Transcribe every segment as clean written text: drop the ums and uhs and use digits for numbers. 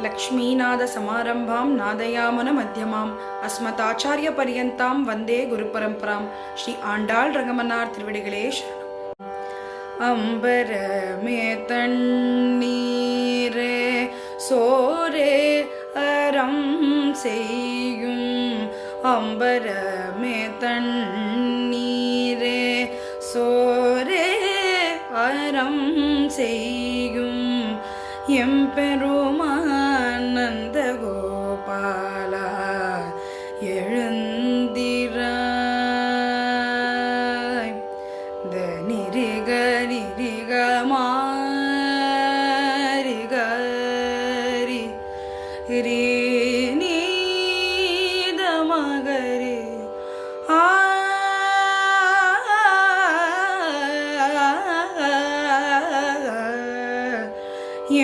लक्ष्मीनाथसमारम्भां नादयामुनमध्यमाम् अस्मदाचार्यपर्यन्तां वन्दे गुरुपरम्परां श्री आण्डाळ् रङ्गमन्नार् तिरुवडिगळे अम्बरमे तण्णीरे सोरे अறம் செய்யும் அம்பரமே தண்ணீரே சோரே அறம் செய்யும் எம்பெருமான் நந்தகோபாலா எழுந்திராய் தனிரிக நிரிக மாரிகரி ரீ நீத மகரி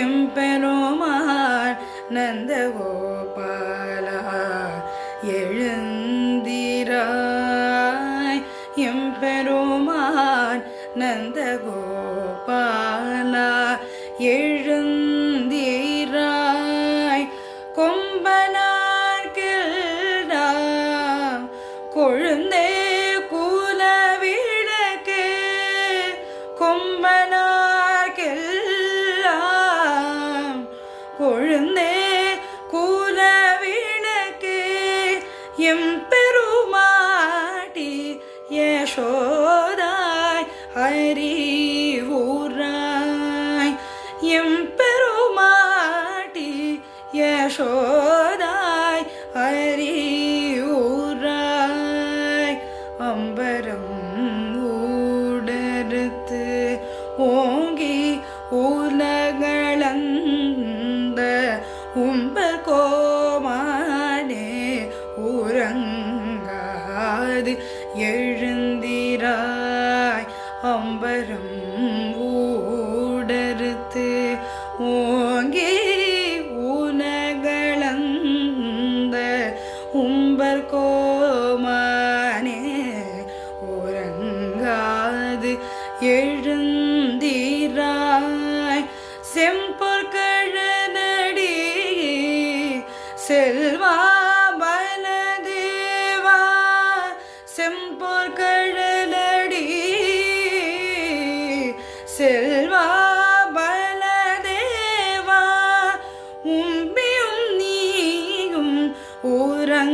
எம்பெருமான் நந்தகோபாலா எழுந்திராய் எம்பெருமான் நந்தகோபாலா எழுந்திராய் கொம்பனார்கில்டா கொழுந்தே கூலவிளக்கே கொம்பனார்கெல்லாம் கொழுந்தே கூலவிளக்கே எம்பெருமாட்டி யசோதாய் அறிவுராய் எம்பெருமாட்டி யசோதாய் அறிவுராய் அம்பரம் ஊடறுத்து ஓங்கி உலகளந்த உம்பர் கோமானே உறங்காது எழுந்திராய் அம்பரம் ஊடறுத்து ஓங்கி உலகளந்த உம்பர் கோமானே உறங்காது எழுந்திராய் செம்பொற்கழனடி செல்வா பலதேவா செம்பொற்கழனடி செல்வா பலதேவா உம்பியும் நீயும் உறங்கேலோரம்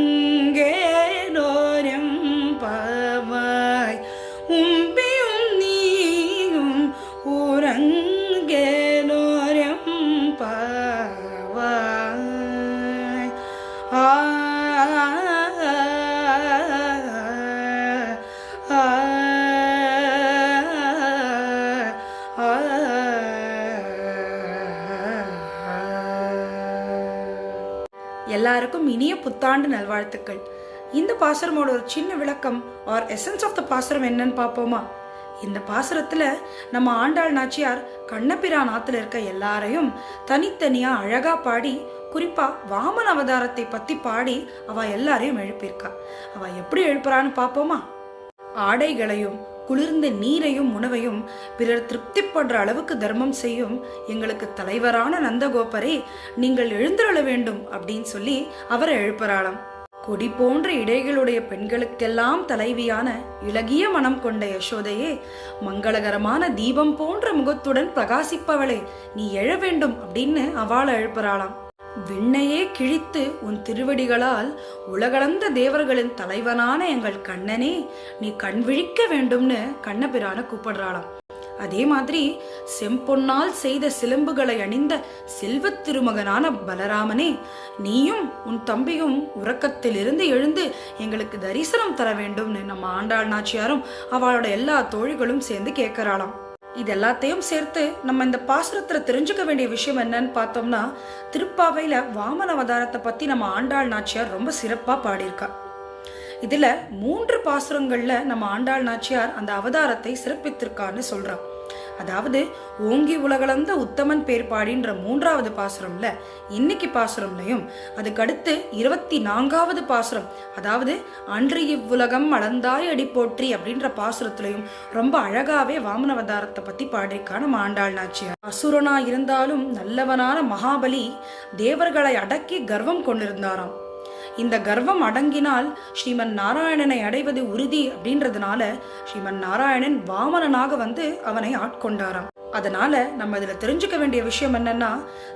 பாவாய் உம்பியும் நீயும் உறங்கேலோரம் பாவாய் ஆ எல்லாருக்கும் இனிய புத்தாண்டு நல்வாழ்த்துக்கள். இந்த பாசுரமோட ஒரு சின்ன விளக்கம் ஆர் எசன்ஸ் ஆஃப் த பாசுரம் என்னன்னு பார்ப்போமா? இந்த பாசுரத்துல நம்ம ஆண்டாள் நாச்சியார் கண்ணபிரான் ஆத்துல இருக்க எல்லாரையும் தனித்தனியா அழகா பாடி, குறிப்பா வாமன அவதாரத்தை பத்தி பாடி அவ எல்லாரையும் எழுப்பியிருக்கா. அவ எப்படி எழுப்புறான்னு பார்ப்போமா? ஆடைகளையும் குளிர்ந்த நீரையும் உணவையும் பிறர் திருப்திப்படுற அளவுக்கு தர்மம் செய்யும் எங்களுக்கு தலைவரான நந்தகோபரே, நீங்கள் எழுந்தருள வேண்டும் அப்படின்னு சொல்லி அவரை எழுப்புறாளாம். கொடி போன்ற இடைகளுடைய பெண்களுக்கெல்லாம் தலைவியான இளகிய மனம் கொண்ட யசோதையே, மங்களகரமான தீபம் போன்ற முகத்துடன் பிரகாசிப்பவளே, நீ எழ வேண்டும் அப்படின்னு அவளை எழுப்புறாளாம். விண்ணையே கிழித்து உன் திருவடிகளால் உலகளந்த தேவர்களின் தலைவனான எங்கள் கண்ணனே, நீ கண் விழிக்க வேண்டும்னு கண்ணபிரான கூப்பிடுறாளாம். அதே மாதிரி செம்பொன்னால் செய்த சிலம்புகளை அணிந்த செல்வத் திருமகனான பலராமனே, நீயும் உன் தம்பியும் உறக்கத்திலிருந்து எழுந்து எங்களுக்கு தரிசனம் தர வேண்டும்னு நம்ம ஆண்டாள் நாச்சியாரும் அவளோட எல்லா தோழிகளும் சேர்ந்து கேட்கறாளாம். இது எல்லாத்தையும் சேர்த்து நம்ம இந்த பாசுரத்துல தெரிஞ்சுக்க வேண்டிய விஷயம் என்னன்னு பார்த்தோம்னா, திருப்பாவையில வாமன அவதாரத்தை பத்தி நம்ம ஆண்டாள் நாச்சியார் ரொம்ப சிறப்பா பாடியிருக்கா. இதுல 3 பாசுரங்கள்ல நம்ம ஆண்டாள் நாச்சியார் அந்த அவதாரத்தை சிறப்பித்திருக்கான்னு சொல்றான். அதாவது ஓங்கி உலகளந்த உத்தமன் பேர் பாடின்ற 3வது பாசுரம்ல இன்னைக்கு பாசுரம்லையும் அதுக்கடுத்து 24வது பாசுரம், அதாவது அன்று இவ்வுலகம் அளந்தாய் அடி போற்றி அப்படின்ற பாசுரத்திலையும் ரொம்ப அழகாவே வாமன அவதாரத்தை பத்தி பாடியிருக்கான நம்ம ஆண்டாள் நாச்சியார். அசுரனா இருந்தாலும் நல்லவனான மகாபலி தேவர்களை அடக்கி கர்வம் கொண்டிருந்தாராம். இந்த கர்வம் அடங்கினால் ஸ்ரீமன் நாராயணனை அடைவது உறுதி அப்படின்றதுனால ஸ்ரீமன் நாராயணன் வாமனனாக வந்து அவனை ஆட்கொண்டாராம். அதனால நம்ம இதுல தெரிஞ்சுக்க வேண்டிய விஷயம் என்னன்னா,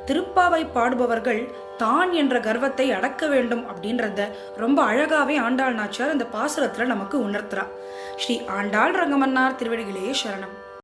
திருப்பாவை பாடுபவர்கள் தான் என்ற கர்வத்தை அடக்க வேண்டும் அப்படின்றத ரொம்ப அழகாவே ஆண்டாள் நாச்சியார் இந்த பாசுரத்துல நமக்கு உணர்த்துறா. ஸ்ரீ ஆண்டாள் ரங்கமன்னார் திருவடிகளே சரணம்.